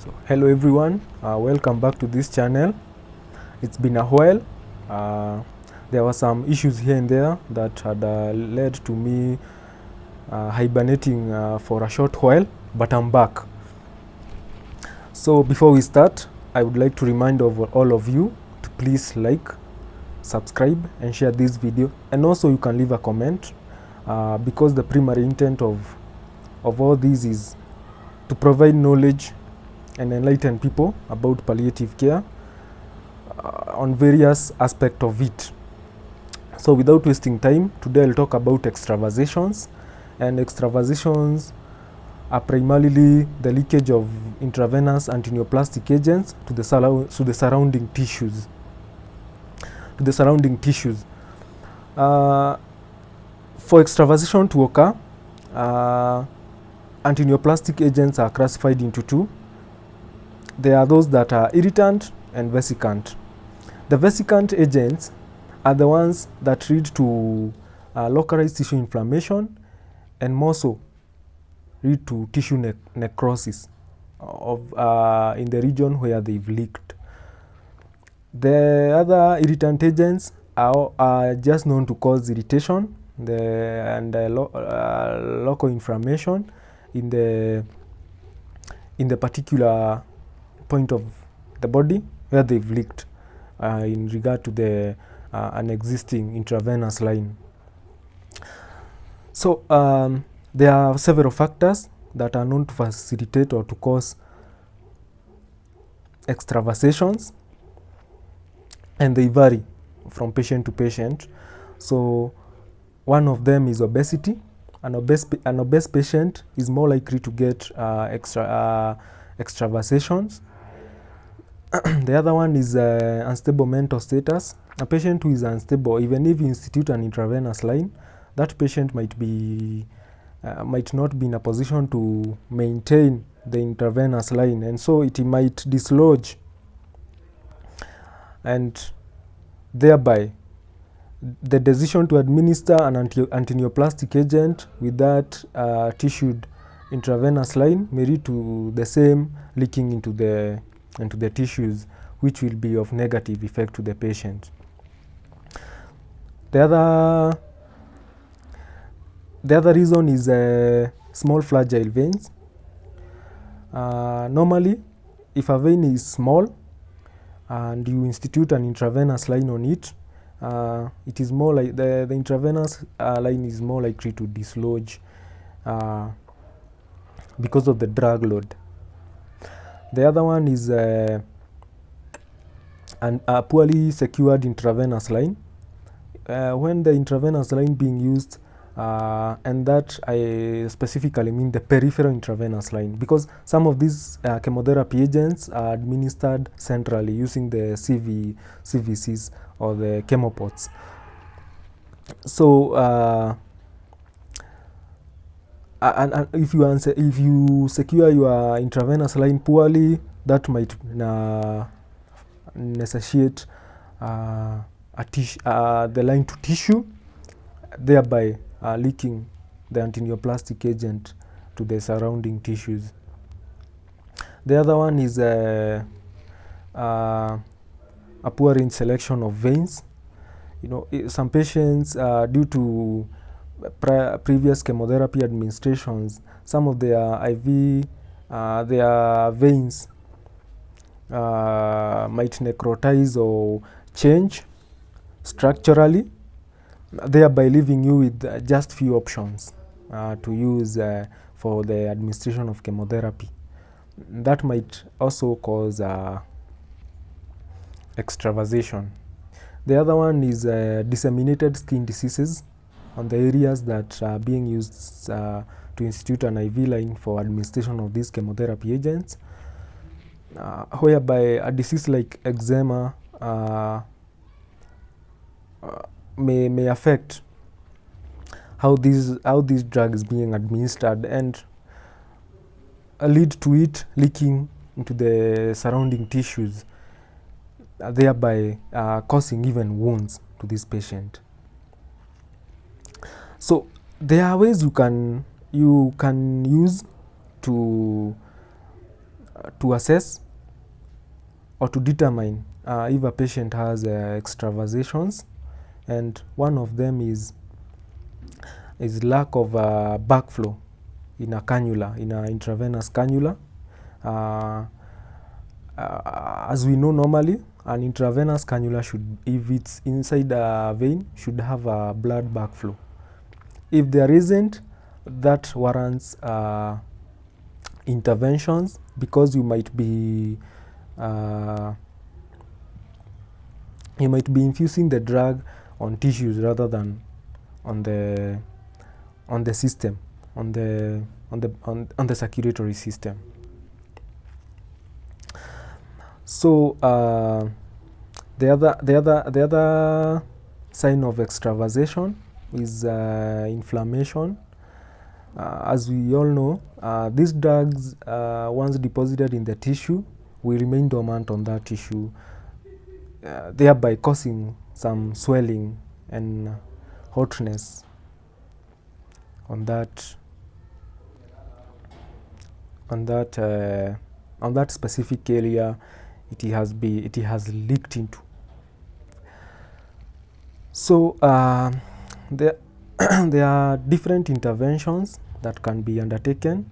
Hello everyone, welcome back to this channel. It's been a while. There were some issues here and there that had led to me hibernating for a short while, but I'm back. So before we start, I would like to remind all of you to please like, subscribe and share this video, and also you can leave a comment because the primary intent of all this is to provide knowledge and enlighten people about palliative care on various aspects of it. So without wasting time, today I'll talk about extravasations. And extravasations are primarily the leakage of intravenous antineoplastic agents to the surrounding tissues. For extravasation to occur, antineoplastic agents are classified into two. There are those that are irritant and vesicant. The vesicant agents are the ones that lead to localized tissue inflammation and more so lead to tissue necrosis in the region where they've leaked. The other irritant agents are just known to cause irritation and local inflammation in the particular point of the body where they've leaked in regard to an existing intravenous line. So there are several factors that are known to facilitate or to cause extravasations, and they vary from patient to patient. So one of them is obesity. An obese patient is more likely to get extravasations. The other one is unstable mental status. A patient who is unstable, even if you institute an intravenous line, that patient might not be in a position to maintain the intravenous line, and so it might dislodge, and thereby the decision to administer an antineoplastic agent with that tissued intravenous line may lead to the same leaking into the tissues, which will be of negative effect to the patient. The other reason is small fragile veins. Normally, if a vein is small and you institute an intravenous line on it, it is more like the intravenous line is more likely to dislodge because of the drug load. The other one is a poorly secured intravenous line. When the intravenous line being used, and that I specifically mean the peripheral intravenous line, because some of these chemotherapy agents are administered centrally using the CVCs or the chemopots. So and if you secure your intravenous line poorly, that might necessitate the line to tissue, thereby leaking the antineoplastic agent to the surrounding tissues. The other one is a poor range selection of veins. Some patients, due to previous chemotherapy administrations, some of their their veins might necrotize or change structurally, thereby leaving you with just few options to use for the administration of chemotherapy. That might also cause extravasation. The other one is disseminated skin diseases on the areas that are being used to institute an IV line for administration of these chemotherapy agents, whereby a disease like eczema may affect how this drug is being administered and lead to it leaking into the surrounding tissues, thereby causing even wounds to this patient. So there are ways you can use to to assess or to determine if a patient has extravasations, and one of them is lack of backflow in a cannula, in an intravenous cannula. As we know, normally an intravenous cannula should, if it's inside a vein, should have a blood backflow. If there isn't, that warrants interventions, because you might be infusing the drug on tissues rather than on the system, on the circulatory system. So the other sign of extravasation is inflammation. As we all know, these drugs, once deposited in the tissue, will remain dormant on that tissue, thereby causing some swelling and hotness on that specific area it has leaked into. So there are different interventions that can be undertaken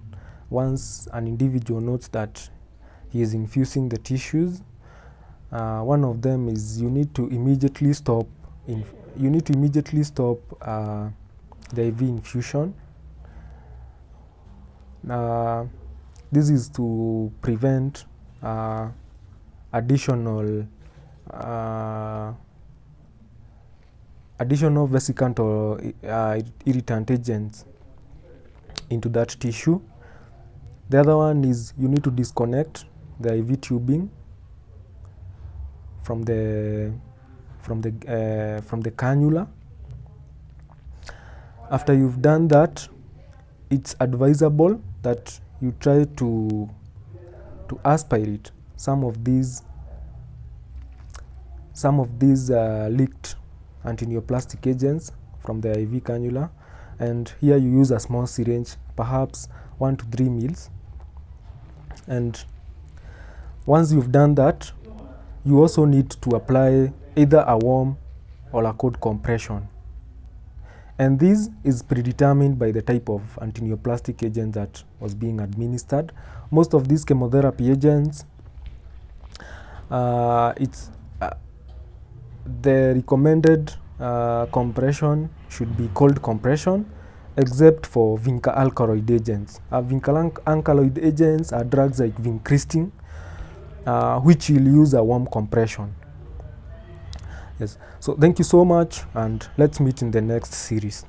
once an individual notes that he is infusing the tissues. One of them is you need to immediately stop the IV infusion. This is to prevent additional vesicant or irritant agents into that tissue. The other one is you need to disconnect the IV tubing from the cannula. After you've done that, it's advisable that you try to aspirate some of these leaked antineoplastic agents from the IV cannula, and here you use a small syringe, perhaps 1 to 3 mils. And once you've done that, you also need to apply either a warm or a cold compression. And this is predetermined by the type of antineoplastic agent that was being administered. Most of these chemotherapy agents, the recommended compression should be cold compression, except for vinca alkaloid agents. Vinca alkaloid agents are drugs like vincristine, which will use a warm compression. Yes. So thank you so much, and let's meet in the next series.